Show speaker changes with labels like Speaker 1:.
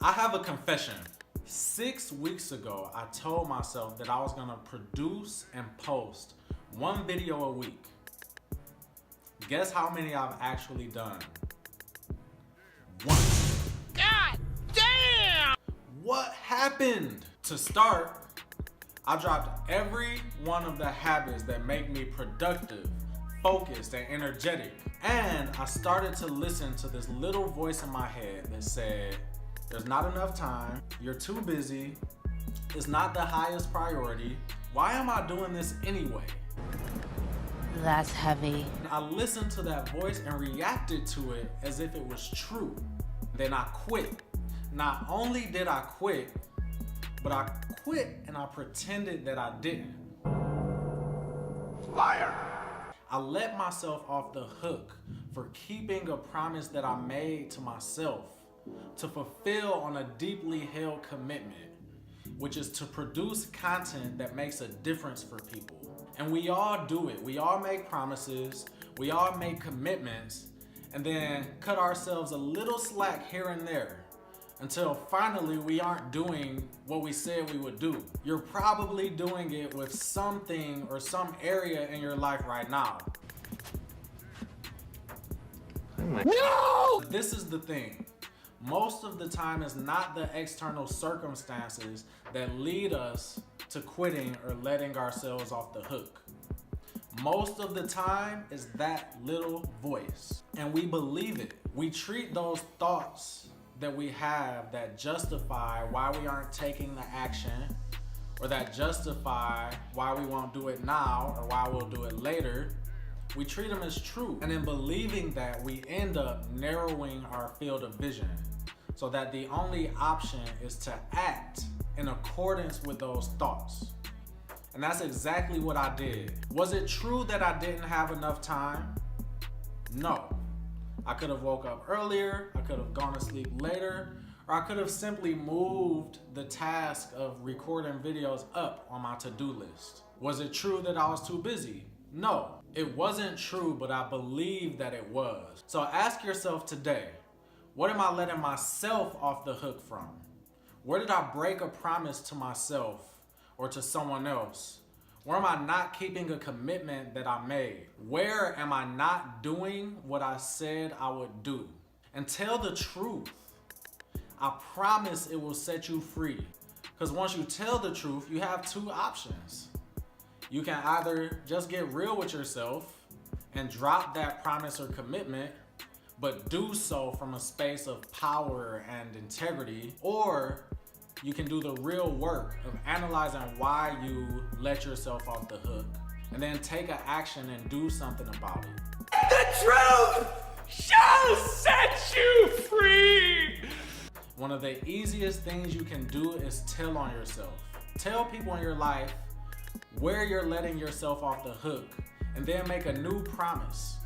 Speaker 1: I have a confession. 6 weeks ago, I told myself that I was gonna produce and post one video a week. Guess how many I've actually done? One.
Speaker 2: God damn!
Speaker 1: What happened? To start, I dropped every one of the habits that make me productive, focused, and energetic. And I started to listen to this little voice in my head that said, there's not enough time, you're too busy, it's not the highest priority, why am I doing this anyway?
Speaker 3: That's heavy.
Speaker 1: I listened to that voice and reacted to it as if it was true. Then I quit. Not only did I quit, but I quit and I pretended that I didn't.
Speaker 2: Liar.
Speaker 1: I let myself off the hook for keeping a promise that I made to myself to fulfill on a deeply held commitment, which is to produce content that makes a difference for people. And we all do it. We all make promises, we all make commitments, and then cut ourselves a little slack here and there until finally we aren't doing what we said we would do. You're probably doing it with something or some area in your life right now.
Speaker 2: No!
Speaker 1: This is the thing. Most of the time, it's not the external circumstances that lead us to quitting or letting ourselves off the hook. Most of the time, it's that little voice. And we believe it. We treat those thoughts that we have that justify why we aren't taking the action, or that justify why we won't do it now or why we'll do it later. We treat them as true. And in believing that, we end up narrowing our field of vision so that the only option is to act in accordance with those thoughts. And that's exactly what I did. Was it true that I didn't have enough time? No. I could have woke up earlier, I could have gone to sleep later, or I could have simply moved the task of recording videos up on my to-do list. Was it true that I was too busy? No. It wasn't true, but I believe that it was. So ask yourself today, what am I letting myself off the hook from? Where did I break a promise to myself or to someone else? Where am I not keeping a commitment that I made? Where am I not doing what I said I would do? And tell the truth. I promise it will set you free. Because once you tell the truth, you have two options. You can either just get real with yourself and drop that promise or commitment, but do so from a space of power and integrity, or you can do the real work of analyzing why you let yourself off the hook and then take an action and do something about it.
Speaker 2: The truth shall set you free!
Speaker 1: One of the easiest things you can do is tell on yourself. Tell people in your life where you're letting yourself off the hook, and then make a new promise.